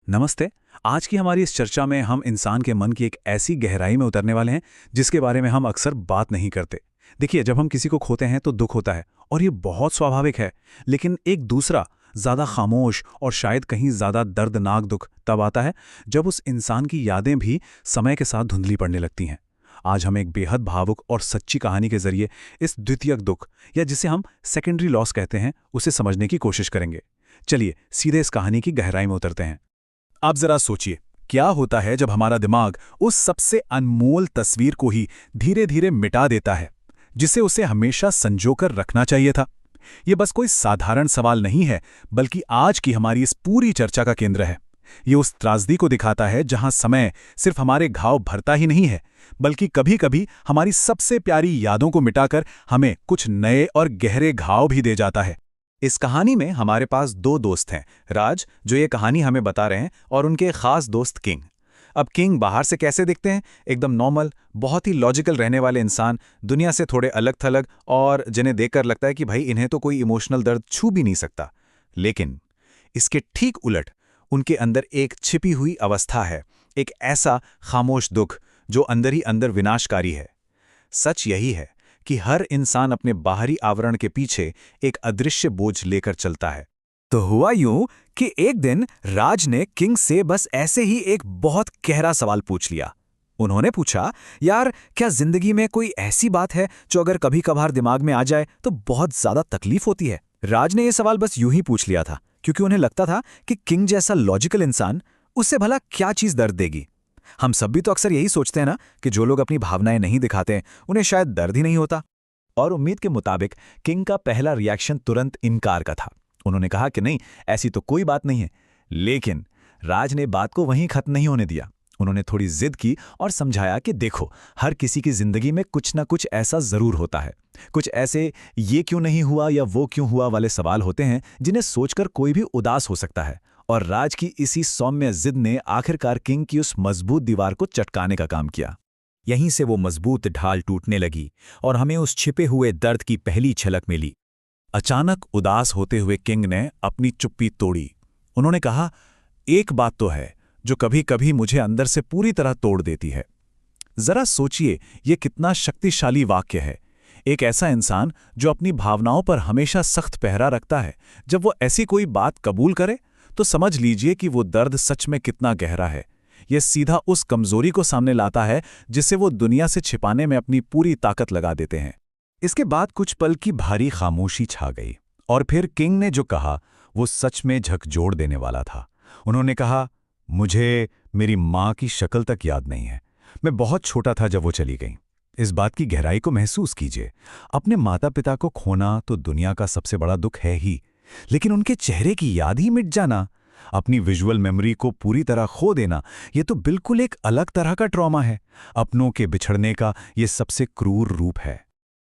नमस्ते। आज की हमारी इस चर्चा में हम इंसान के मन की एक ऐसी गहराई में उतरने वाले हैं जिसके बारे में हम अक्सर बात नहीं करते। देखिए, जब हम किसी को खोते हैं तो दुख होता है और ये बहुत स्वाभाविक है। लेकिन एक दूसरा ज़्यादा खामोश और शायद कहीं ज़्यादा दर्दनाक दुख तब आता है जब उस इंसान की यादें भी समय के साथ धुंधली पड़ने लगती हैं। आज हम एक बेहद भावुक और सच्ची कहानी के जरिए इस द्वितीयक दुख, या जिसे हम सेकेंडरी लॉस कहते हैं, उसे समझने की कोशिश करेंगे। चलिए सीधे इस कहानी की गहराई में उतरते हैं। आप जरा सोचिए, क्या होता है जब हमारा दिमाग उस सबसे अनमोल तस्वीर को ही धीरे धीरे मिटा देता है जिसे उसे हमेशा संजोकर रखना चाहिए था। ये बस कोई साधारण सवाल नहीं है, बल्कि आज की हमारी इस पूरी चर्चा का केंद्र है। ये उस त्रासदी को दिखाता है जहां समय सिर्फ हमारे घाव भरता ही नहीं है, बल्कि कभी कभी हमारी सबसे प्यारी यादों को मिटाकर हमें कुछ नए और गहरे घाव भी दे जाता है। इस कहानी में हमारे पास दो दोस्त हैं, राज जो ये कहानी हमें बता रहे हैं, और उनके खास दोस्त किंग। अब किंग बाहर से कैसे दिखते हैं? एकदम नॉर्मल, बहुत ही लॉजिकल रहने वाले इंसान, दुनिया से थोड़े अलग थलग, और जिन्हें देखकर लगता है कि भाई इन्हें तो कोई इमोशनल दर्द छू भी नहीं सकता। लेकिन इसके ठीक उलट उनके अंदर एक छिपी हुई अवस्था है, एक ऐसा खामोश दुख जो अंदर ही अंदर विनाशकारी है। सच यही है कि हर इंसान अपने बाहरी आवरण के पीछे एक अदृश्य बोझ लेकर चलता है। तो हुआ यूं कि एक दिन राज ने किंग से बस ऐसे ही एक बहुत गहरा सवाल पूछ लिया। उन्होंने पूछा, यार क्या जिंदगी में कोई ऐसी बात है जो अगर कभी कभार दिमाग में आ जाए तो बहुत ज्यादा तकलीफ होती है? राज ने यह सवाल बस यूं ही पूछ लिया था क्योंकि उन्हें लगता था कि किंग जैसा लॉजिकल इंसान, उससे भला क्या चीज दर्द देगी। हम सब भी तो अक्सर यही सोचते हैं ना कि जो लोग अपनी भावनाएं नहीं दिखाते उन्हें शायद दर्द ही नहीं होता। और उम्मीद के मुताबिक किंग का पहला रिएक्शन तुरंत इनकार का था। उन्होंने कहा कि नहीं, ऐसी तो कोई बात नहीं है। लेकिन राज ने बात को वहीं खत्म नहीं होने दिया। उन्होंने थोड़ी जिद की और समझाया कि देखो, हर किसी की जिंदगी में कुछ ना कुछ ऐसा जरूर होता है। कुछ ऐसे ये क्यों नहीं हुआ या वो क्यों हुआ वाले सवाल होते हैं जिन्हें सोचकर कोई भी उदास हो सकता है। और राज की इसी सौम्य जिद ने आखिरकार किंग की उस मजबूत दीवार को चटकाने का काम किया। यहीं से वो मजबूत ढाल टूटने लगी और हमें उस छिपे हुए दर्द की पहली झलक मिली। अचानक उदास होते हुए किंग ने अपनी चुप्पी तोड़ी। उन्होंने कहा, एक बात तो है जो कभी कभी मुझे अंदर से पूरी तरह तोड़ देती है। जरा सोचिए, ये कितना शक्तिशाली वाक्य है। एक ऐसा इंसान जो अपनी भावनाओं पर हमेशा सख्त पहरा रखता है, जब वो ऐसी कोई बात कबूल करे तो समझ लीजिए कि वो दर्द सच में कितना गहरा है। यह सीधा उस कमजोरी को सामने लाता है जिसे वो दुनिया से छिपाने में अपनी पूरी ताकत लगा देते हैं। इसके बाद कुछ पल की भारी खामोशी छा गई, और फिर किंग ने जो कहा वो सच में झकझोर देने वाला था। उन्होंने कहा, मुझे मेरी माँ की शक्ल तक याद नहीं है। मैं बहुत छोटा था जब वो चली गई। इस बात की गहराई को महसूस कीजिए। अपने माता पिता को खोना तो दुनिया का सबसे बड़ा दुख है ही, लेकिन उनके चेहरे की याद ही मिट जाना, अपनी विजुअल मेमोरी को पूरी तरह खो देना, यह तो बिल्कुल एक अलग तरह का ट्रॉमा है। अपनों के बिछड़ने का यह सबसे क्रूर रूप है।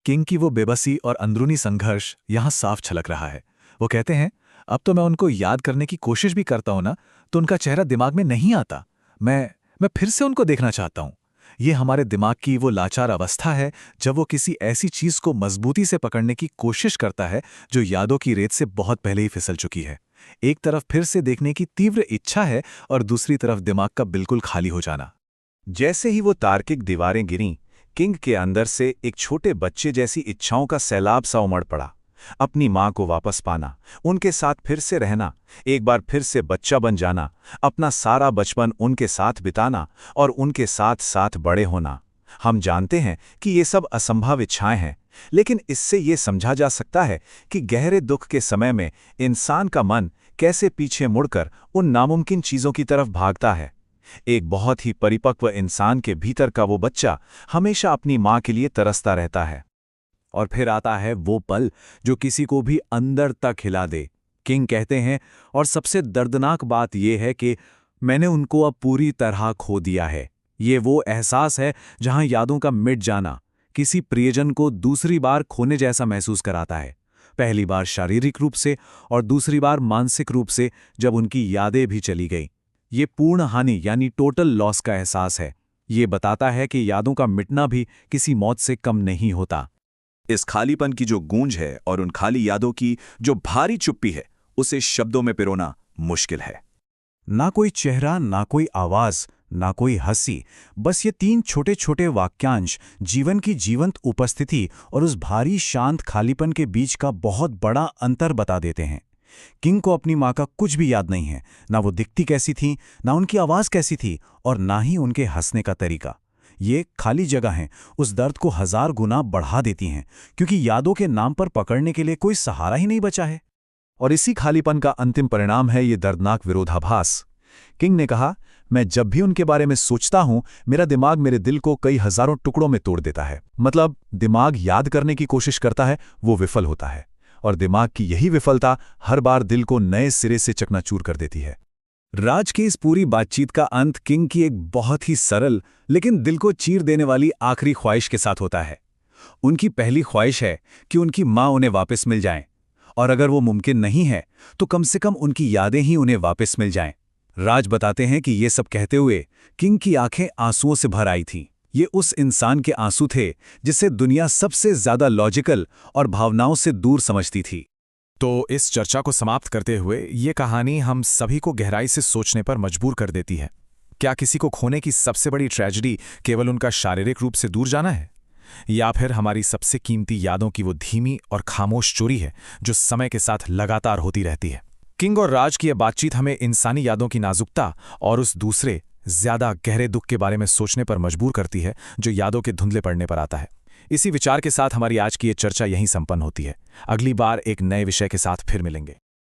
किंग की वो बेबसी और अंदरूनी संघर्ष यहां साफ छलक रहा है। वो कहते हैं, अब तो मैं उनको याद करने की कोशिश भी करता हूं ना, तो उनका चेहरा दिमाग में नहीं आता। मैं फिर से उनको देखना चाहता हूं। ये हमारे दिमाग की वो लाचार अवस्था है जब वो किसी ऐसी चीज को मजबूती से पकड़ने की कोशिश करता है जो यादों की रेत से बहुत पहले ही फिसल चुकी है। एक तरफ फिर से देखने की तीव्र इच्छा है और दूसरी तरफ दिमाग का बिल्कुल खाली हो जाना। जैसे ही वो तार्किक दीवारें गिरीं, किंग के अंदर से एक छोटे बच्चे जैसी इच्छाओं का सैलाब सा उमड़ पड़ा। अपनी माँ को वापस पाना, उनके साथ फिर से रहना, एक बार फिर से बच्चा बन जाना, अपना सारा बचपन उनके साथ बिताना और उनके साथ साथ बड़े होना। हम जानते हैं कि ये सब असंभव इच्छाएं हैं, लेकिन इससे ये समझा जा सकता है कि गहरे दुख के समय में इंसान का मन कैसे पीछे मुड़कर उन नामुमकिन चीजों की तरफ भागता है। एक बहुत ही परिपक्व इंसान के भीतर का वो बच्चा हमेशा अपनी माँ के लिए तरसता रहता है। और फिर आता है वो पल जो किसी को भी अंदर तक हिला दे। किंग कहते हैं, और सबसे दर्दनाक बात यह है कि मैंने उनको अब पूरी तरह खो दिया है। ये वो एहसास है जहां यादों का मिट जाना किसी प्रियजन को दूसरी बार खोने जैसा महसूस कराता है। पहली बार शारीरिक रूप से और दूसरी बार मानसिक रूप से, जब उनकी यादें भी चली गई। ये पूर्ण हानि यानी टोटल लॉस का एहसास है। ये बताता है कि यादों का मिटना भी किसी मौत से कम नहीं होता। इस खालीपन की जो गूंज है और उन खाली यादों की जो भारी चुप्पी है, उसे शब्दों में पिरोना मुश्किल है। ना कोई चेहरा, ना कोई आवाज, ना कोई हंसी, बस ये 3 छोटे छोटे वाक्यांश जीवन की जीवंत उपस्थिति और उस भारी शांत खालीपन के बीच का बहुत बड़ा अंतर बता देते हैं। किंग को अपनी माँ का कुछ भी याद नहीं है, ना वो दिखती कैसी थी, ना उनकी आवाज कैसी थी, और ना ही उनके हंसने का तरीका। ये खाली जगह हैं उस दर्द को 1000 गुना बढ़ा देती हैं, क्योंकि यादों के नाम पर पकड़ने के लिए कोई सहारा ही नहीं बचा है। और इसी खालीपन का अंतिम परिणाम है ये दर्दनाक विरोधाभास। किंग ने कहा, मैं जब भी उनके बारे में सोचता हूं, मेरा दिमाग मेरे दिल को कई हजारों टुकड़ों में तोड़ देता है। मतलब दिमाग याद करने की कोशिश करता है, वो विफल होता है, और दिमाग की यही विफलता हर बार दिल को नए सिरे से चकनाचूर कर देती है। राज की इस पूरी बातचीत का अंत किंग की एक बहुत ही सरल लेकिन दिल को चीर देने वाली आखिरी ख्वाहिश के साथ होता है। उनकी पहली ख्वाहिश है कि उनकी माँ उन्हें वापस मिल जाएं, और अगर वो मुमकिन नहीं है तो कम से कम उनकी यादें ही उन्हें वापस मिल जाएं। राज बताते हैं कि ये सब कहते हुए किंग की आंखें आंसुओं से भर आई थीं। ये उस इंसान के आंसू थे जिसे दुनिया सबसे ज्यादा लॉजिकल और भावनाओं से दूर समझती थी। तो इस चर्चा को समाप्त करते हुए ये कहानी हम सभी को गहराई से सोचने पर मजबूर कर देती है। क्या किसी को खोने की सबसे बड़ी ट्रेजेडी केवल उनका शारीरिक रूप से दूर जाना है, या फिर हमारी सबसे कीमती यादों की वो धीमी और खामोश चोरी है जो समय के साथ लगातार होती रहती है? किंग और राज की यह बातचीत हमें इंसानी यादों की नाजुकता और उस दूसरे ज्यादा गहरे दुख के बारे में सोचने पर मजबूर करती है जो यादों के धुंधले पड़ने पर आता है। इसी विचार के साथ हमारी आज की ये चर्चा यहीं संपन्न होती है। अगली बार एक नए विषय के साथ फिर मिलेंगे।